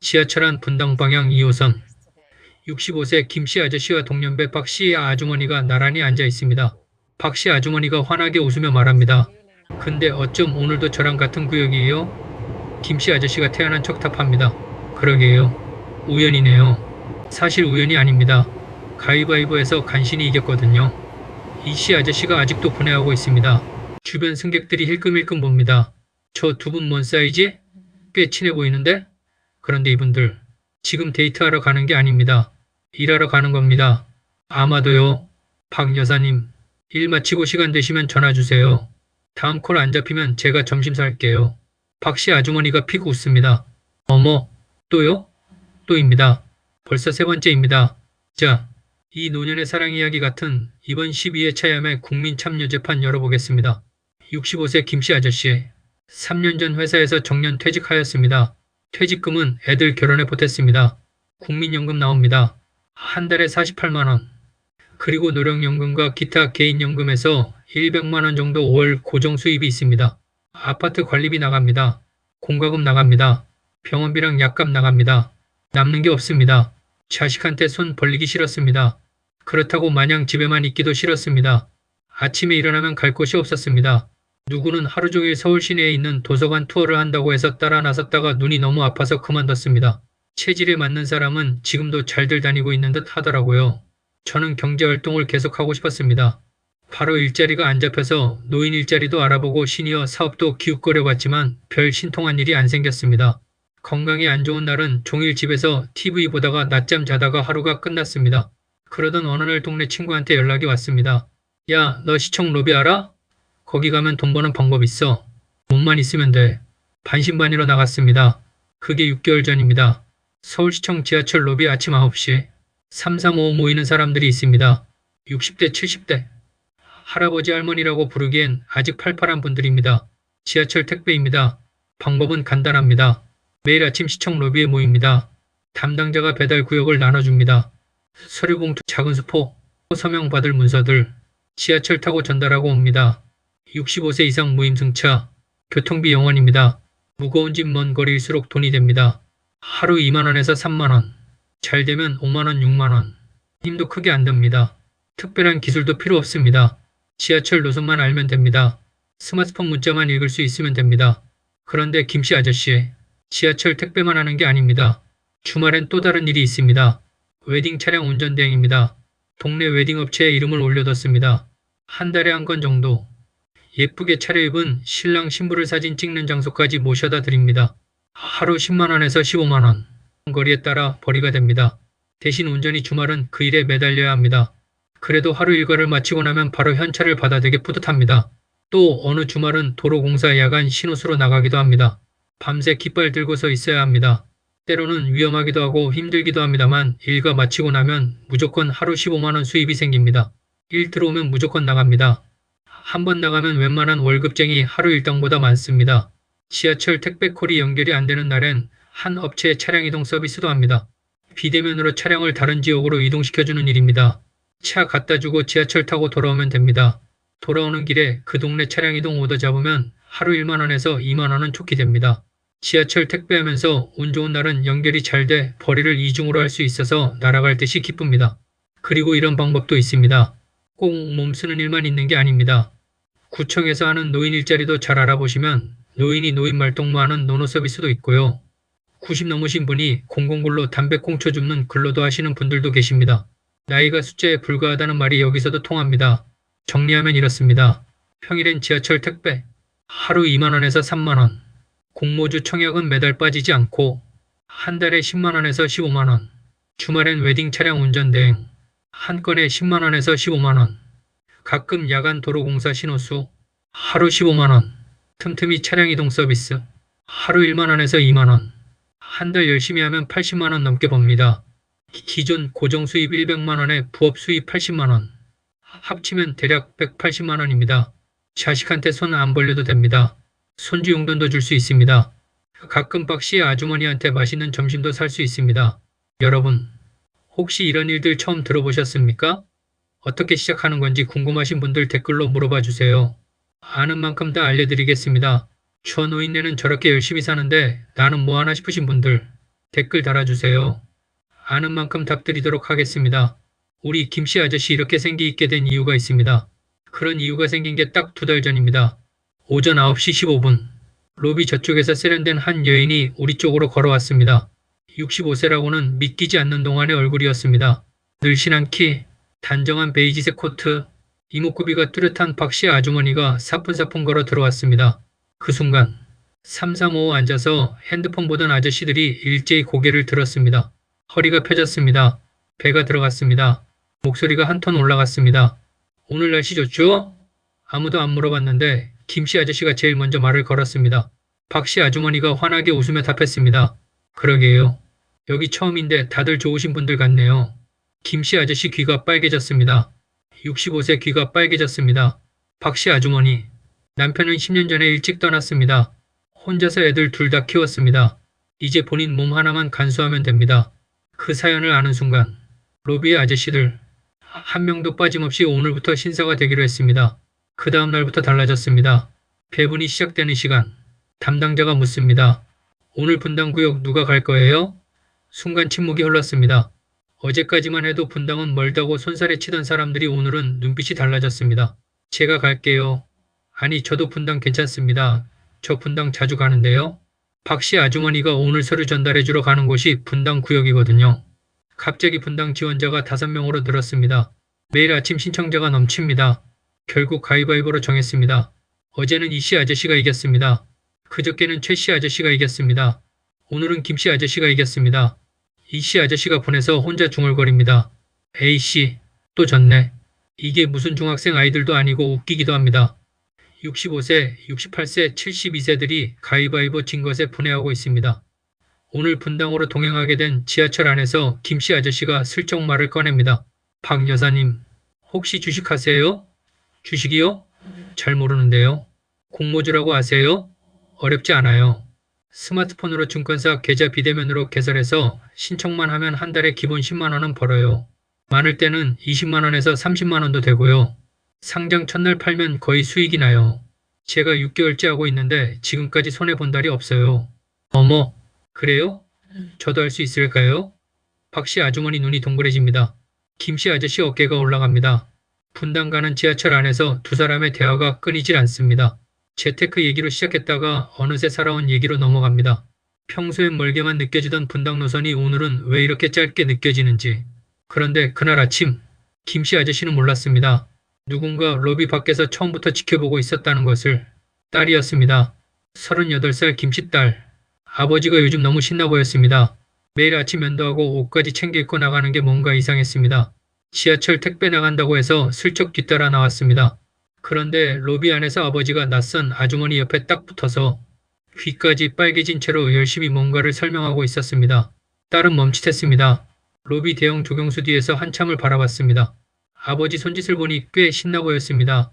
지하철 안 분당 방향 2호선. 65세 김씨 아저씨와 동년배 박씨 아주머니가 나란히 앉아 있습니다. 박씨 아주머니가 환하게 웃으며 말합니다. 근데 어쩜 오늘도 저랑 같은 구역이에요? 김씨 아저씨가 태어난 척 답합니다. 그러게요. 우연이네요. 사실 우연이 아닙니다. 가위바위보에서 간신히 이겼거든요. 이씨 아저씨가 아직도 분해하고 있습니다. 주변 승객들이 힐끔힐끔 봅니다. 저 두 분 뭔 사이지? 꽤 친해 보이는데? 그런데 이분들 지금 데이트하러 가는 게 아닙니다. 일하러 가는 겁니다. 아마도요. 박 여사님, 일 마치고 시간 되시면 전화 주세요. 다음 콜 안 잡히면 제가 점심 살게요. 박씨 아주머니가 픽 웃습니다. 어머, 또요? 또입니다. 벌써 세 번째입니다. 자, 이 노년의 사랑 이야기 같은 이번 12회 차염의 국민참여재판 열어보겠습니다. 65세 김씨 아저씨, 3년 전 회사에서 정년 퇴직하였습니다. 퇴직금은 애들 결혼에 보탰습니다. 국민연금 나옵니다. 한 달에 48만원. 그리고 노령연금과 기타 개인연금에서 100만원 정도 월 고정 수입이 있습니다. 아파트 관리비 나갑니다. 공과금 나갑니다. 병원비랑 약값 나갑니다. 남는 게 없습니다. 자식한테 손 벌리기 싫었습니다. 그렇다고 마냥 집에만 있기도 싫었습니다. 아침에 일어나면 갈 곳이 없었습니다. 누구는 하루 종일 서울 시내에 있는 도서관 투어를 한다고 해서 따라 나섰다가 눈이 너무 아파서 그만뒀습니다. 체질에 맞는 사람은 지금도 잘들 다니고 있는 듯 하더라고요. 저는 경제활동을 계속하고 싶었습니다. 바로 일자리가 안 잡혀서 노인 일자리도 알아보고 시니어 사업도 기웃거려봤지만 별 신통한 일이 안 생겼습니다. 건강이 안 좋은 날은 종일 집에서 TV 보다가 낮잠 자다가 하루가 끝났습니다. 그러던 어느 날 동네 친구한테 연락이 왔습니다. 야, 너 시청 로비 알아? 거기 가면 돈 버는 방법 있어. 몸만 있으면 돼. 반신반의로 나갔습니다. 그게 6개월 전입니다. 서울시청 지하철 로비 아침 9시. 335 모이는 사람들이 있습니다. 60대, 70대. 할아버지 할머니라고 부르기엔 아직 팔팔한 분들입니다. 지하철 택배입니다. 방법은 간단합니다. 매일 아침 시청 로비에 모입니다. 담당자가 배달 구역을 나눠줍니다. 서류봉투, 작은 수포, 서명 받을 문서들, 지하철 타고 전달하고 옵니다. 65세 이상 무임승차, 교통비 0원입니다. 무거운 집 먼 거리일수록 돈이 됩니다. 하루 2만원에서 3만원, 잘 되면 5만원, 6만원. 힘도 크게 안 듭니다. 특별한 기술도 필요 없습니다. 지하철 노선만 알면 됩니다. 스마트폰 문자만 읽을 수 있으면 됩니다. 그런데 김씨 아저씨, 지하철 택배만 하는 게 아닙니다. 주말엔 또 다른 일이 있습니다. 웨딩 차량 운전 대행입니다. 동네 웨딩 업체에 이름을 올려뒀습니다. 한 달에 한 건 정도. 예쁘게 차려입은 신랑 신부를 사진 찍는 장소까지 모셔다 드립니다. 하루 10만원에서 15만원. 거리에 따라 벌이가 됩니다. 대신 운전이 주말은 그 일에 매달려야 합니다. 그래도 하루 일과를 마치고 나면 바로 현찰을 받아 되게 뿌듯합니다. 또 어느 주말은 도로공사 야간 신호수로 나가기도 합니다. 밤새 깃발 들고 서 있어야 합니다. 때로는 위험하기도 하고 힘들기도 합니다만 일과 마치고 나면 무조건 하루 15만원 수입이 생깁니다. 일 들어오면 무조건 나갑니다. 한 번 나가면 웬만한 월급쟁이 하루 일당보다 많습니다. 지하철 택배콜이 연결이 안 되는 날엔 한 업체의 차량 이동 서비스도 합니다. 비대면으로 차량을 다른 지역으로 이동시켜주는 일입니다. 차 갖다 주고 지하철 타고 돌아오면 됩니다. 돌아오는 길에 그 동네 차량 이동 오더 잡으면 하루 1만원에서 2만원은 좋게 됩니다. 지하철 택배하면서 운 좋은 날은 연결이 잘 돼 벌이를 이중으로 할 수 있어서 날아갈 듯이 기쁩니다. 그리고 이런 방법도 있습니다. 꼭 몸 쓰는 일만 있는 게 아닙니다. 구청에서 하는 노인 일자리도 잘 알아보시면 노인이 노인 말동무하는 노노 서비스도 있고요. 90 넘으신 분이 공공근로 담배꽁초 줍는 근로도 하시는 분들도 계십니다. 나이가 숫자에 불과하다는 말이 여기서도 통합니다. 정리하면 이렇습니다. 평일엔 지하철 택배 하루 2만원에서 3만원. 공모주 청약은 매달 빠지지 않고 한 달에 10만원에서 15만원. 주말엔 웨딩 차량 운전 대행 한 건에 10만원에서 15만원. 가끔 야간 도로공사 신호수 하루 15만원. 틈틈이 차량 이동 서비스 하루 1만원에서 2만원. 한 달 열심히 하면 80만원 넘게 법니다. 기존 고정 수입 100만원에 부업 수입 80만원. 합치면 대략 180만원입니다. 자식한테 손 안 벌려도 됩니다. 손주 용돈도 줄 수 있습니다. 가끔 박씨 아주머니한테 맛있는 점심도 살 수 있습니다. 여러분, 혹시 이런 일들 처음 들어보셨습니까? 어떻게 시작하는 건지 궁금하신 분들 댓글로 물어봐 주세요. 아는 만큼 다 알려드리겠습니다. 저 노인네는 저렇게 열심히 사는데 나는 뭐 하나 싶으신 분들 댓글 달아주세요. 아는 만큼 답드리도록 하겠습니다. 우리 김씨 아저씨 이렇게 생기 있게 된 이유가 있습니다. 그런 이유가 생긴 게 딱 2달 전입니다. 오전 9시 15분 로비 저쪽에서 세련된 한 여인이 우리 쪽으로 걸어왔습니다. 65세라고는 믿기지 않는 동안의 얼굴이었습니다. 늘씬한 키, 단정한 베이지색 코트, 이목구비가 뚜렷한 박씨 아주머니가 사뿐사뿐 걸어 들어왔습니다. 그 순간 335 앉아서 핸드폰 보던 아저씨들이 일제히 고개를 들었습니다. 허리가 펴졌습니다. 배가 들어갔습니다. 목소리가 한 톤 올라갔습니다. 오늘 날씨 좋죠? 아무도 안 물어봤는데 김씨 아저씨가 제일 먼저 말을 걸었습니다. 박씨 아주머니가 환하게 웃으며 답했습니다. 그러게요. 여기 처음인데 다들 좋으신 분들 같네요. 김씨 아저씨 귀가 빨개졌습니다. 65세 귀가 빨개졌습니다. 박씨 아주머니. 남편은 10년 전에 일찍 떠났습니다. 혼자서 애들 둘 다 키웠습니다. 이제 본인 몸 하나만 간수하면 됩니다. 그 사연을 아는 순간 로비의 아저씨들 한 명도 빠짐없이 오늘부터 신사가 되기로 했습니다. 그 다음 날부터 달라졌습니다. 배분이 시작되는 시간. 담당자가 묻습니다. 오늘 분당구역 누가 갈 거예요? 순간 침묵이 흘렀습니다. 어제까지만 해도 분당은 멀다고 손살에 치던 사람들이 오늘은 눈빛이 달라졌습니다. 제가 갈게요. 아니 저도 분당 괜찮습니다. 저 분당 자주 가는데요. 박씨 아주머니가 오늘 서류 전달해주러 가는 곳이 분당구역이거든요. 갑자기 분당 지원자가 5명으로 늘었습니다. 매일 아침 신청자가 넘칩니다. 결국 가위바위보로 정했습니다. 어제는 이씨 아저씨가 이겼습니다. 그저께는 최씨 아저씨가 이겼습니다. 오늘은 김씨 아저씨가 이겼습니다. 이씨 아저씨가 분해서 혼자 중얼거립니다. A씨, 또 졌네. 이게 무슨 중학생 아이들도 아니고 웃기기도 합니다. 65세, 68세, 72세들이 가위바위보 진 것에 분해하고 있습니다. 오늘 분당으로 동행하게 된 지하철 안에서 김씨 아저씨가 슬쩍 말을 꺼냅니다. 박 여사님, 혹시 주식하세요? 주식이요? 잘 모르는데요. 공모주라고 아세요? 어렵지 않아요. 스마트폰으로 증권사 계좌 비대면으로 개설해서 신청만 하면 한 달에 기본 10만 원은 벌어요. 많을 때는 20만 원에서 30만 원도 되고요. 상장 첫날 팔면 거의 수익이 나요. 제가 6개월째 하고 있는데 지금까지 손해본 달이 없어요. 어머, 그래요? 저도 할 수 있을까요? 박씨 아주머니 눈이 동그래집니다. 김씨 아저씨 어깨가 올라갑니다. 분당 가는 지하철 안에서 두 사람의 대화가 끊이질 않습니다. 재테크 얘기로 시작했다가 어느새 살아온 얘기로 넘어갑니다. 평소엔 멀게만 느껴지던 분당 노선이 오늘은 왜 이렇게 짧게 느껴지는지. 그런데 그날 아침 김씨 아저씨는 몰랐습니다. 누군가 로비 밖에서 처음부터 지켜보고 있었다는 것을. 딸이었습니다. 38살 김씨 딸. 아버지가 요즘 너무 신나 보였습니다. 매일 아침 면도하고 옷까지 챙겨 입고 나가는 게 뭔가 이상했습니다. 지하철 택배 나간다고 해서 슬쩍 뒤따라 나왔습니다. 그런데 로비 안에서 아버지가 낯선 아주머니 옆에 딱 붙어서 귀까지 빨개진 채로 열심히 뭔가를 설명하고 있었습니다. 딸은 멈칫했습니다. 로비 대형 조경수 뒤에서 한참을 바라봤습니다. 아버지 손짓을 보니 꽤 신나 보였습니다.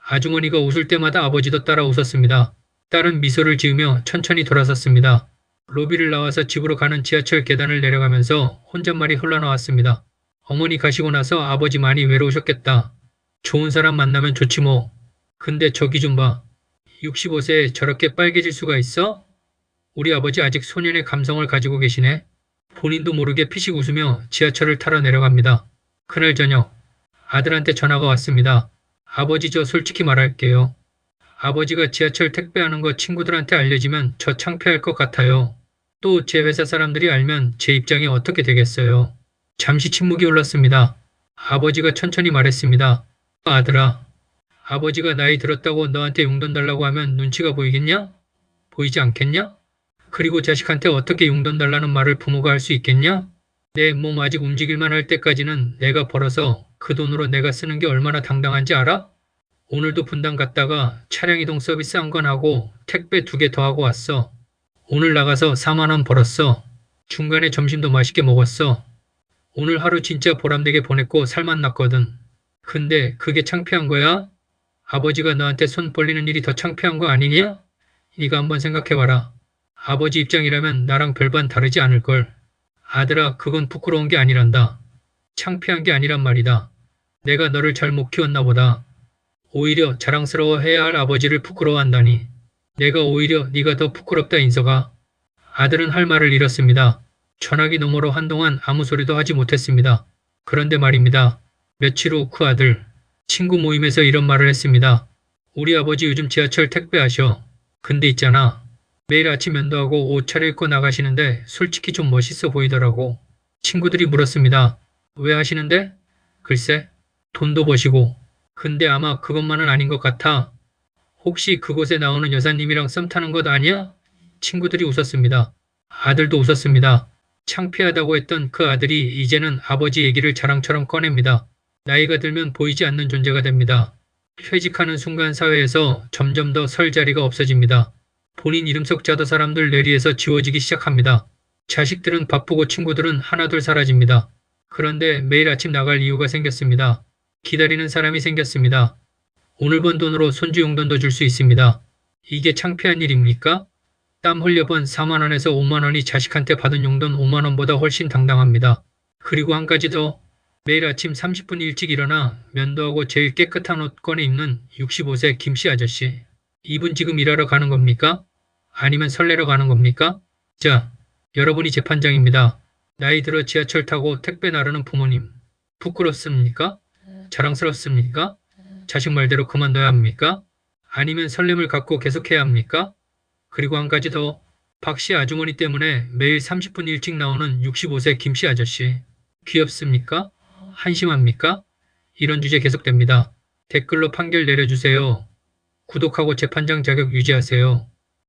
아주머니가 웃을 때마다 아버지도 따라 웃었습니다. 딸은 미소를 지으며 천천히 돌아섰습니다. 로비를 나와서 집으로 가는 지하철 계단을 내려가면서 혼잣말이 흘러나왔습니다. 어머니 가시고 나서 아버지 많이 외로우셨겠다. 좋은 사람 만나면 좋지 뭐. 근데 저기 좀 봐. 65세에 저렇게 빨개질 수가 있어? 우리 아버지 아직 소년의 감성을 가지고 계시네. 본인도 모르게 피식 웃으며 지하철을 타러 내려갑니다. 그날 저녁 아들한테 전화가 왔습니다. 아버지 저 솔직히 말할게요. 아버지가 지하철 택배하는 거 친구들한테 알려지면 저 창피할 것 같아요. 또 제 회사 사람들이 알면 제 입장이 어떻게 되겠어요. 잠시 침묵이 흘렀습니다. 아버지가 천천히 말했습니다. 아들아, 아버지가 나이 들었다고 너한테 용돈 달라고 하면 눈치가 보이겠냐? 보이지 않겠냐? 그리고 자식한테 어떻게 용돈 달라는 말을 부모가 할 수 있겠냐? 내 몸 아직 움직일만 할 때까지는 내가 벌어서 그 돈으로 내가 쓰는 게 얼마나 당당한지 알아? 오늘도 분당 갔다가 차량 이동 서비스 한 건 하고 택배 2개 더 하고 왔어. 오늘 나가서 4만 원 벌었어. 중간에 점심도 맛있게 먹었어. 오늘 하루 진짜 보람되게 보냈고 살만 났거든. 근데 그게 창피한 거야? 아버지가 너한테 손 벌리는 일이 더 창피한 거 아니냐? 네가 한번 생각해봐라. 아버지 입장이라면 나랑 별반 다르지 않을걸. 아들아, 그건 부끄러운 게 아니란다. 창피한 게 아니란 말이다. 내가 너를 잘 못 키웠나 보다. 오히려 자랑스러워해야 할 아버지를 부끄러워한다니. 내가 오히려 네가 더 부끄럽다 인서가. 아들은 할 말을 잃었습니다. 전화기 너머로 한동안 아무 소리도 하지 못했습니다. 그런데 말입니다. 며칠 후 그 아들, 친구 모임에서 이런 말을 했습니다. 우리 아버지 요즘 지하철 택배하셔. 근데 있잖아. 매일 아침 면도하고 옷 차려입고 나가시는데 솔직히 좀 멋있어 보이더라고. 친구들이 물었습니다. 왜 하시는데? 글쎄, 돈도 버시고. 근데 아마 그것만은 아닌 것 같아. 혹시 그곳에 나오는 여사님이랑 썸 타는 것 아니야? 친구들이 웃었습니다. 아들도 웃었습니다. 창피하다고 했던 그 아들이 이제는 아버지 얘기를 자랑처럼 꺼냅니다. 나이가 들면 보이지 않는 존재가 됩니다. 퇴직하는 순간 사회에서 점점 더 설 자리가 없어집니다. 본인 이름 속 자도 사람들 뇌리에서 지워지기 시작합니다. 자식들은 바쁘고 친구들은 하나둘 사라집니다. 그런데 매일 아침 나갈 이유가 생겼습니다. 기다리는 사람이 생겼습니다. 오늘 번 돈으로 손주 용돈도 줄 수 있습니다. 이게 창피한 일입니까? 땀 흘려 번 4만 원에서 5만 원이 자식한테 받은 용돈 5만 원보다 훨씬 당당합니다. 그리고 한 가지 더. 매일 아침 30분 일찍 일어나 면도하고 제일 깨끗한 옷 꺼내 입는 65세 김씨 아저씨. 이분 지금 일하러 가는 겁니까? 아니면 설레러 가는 겁니까? 자, 여러분이 재판장입니다. 나이 들어 지하철 타고 택배 나르는 부모님. 부끄럽습니까? 자랑스럽습니까? 자식 말대로 그만둬야 합니까? 아니면 설렘을 갖고 계속해야 합니까? 그리고 한 가지 더. 박씨 아주머니 때문에 매일 30분 일찍 나오는 65세 김씨 아저씨. 귀엽습니까? 한심합니까? 이런 주제 계속됩니다. 댓글로 판결 내려주세요. 구독하고 재판장 자격 유지하세요.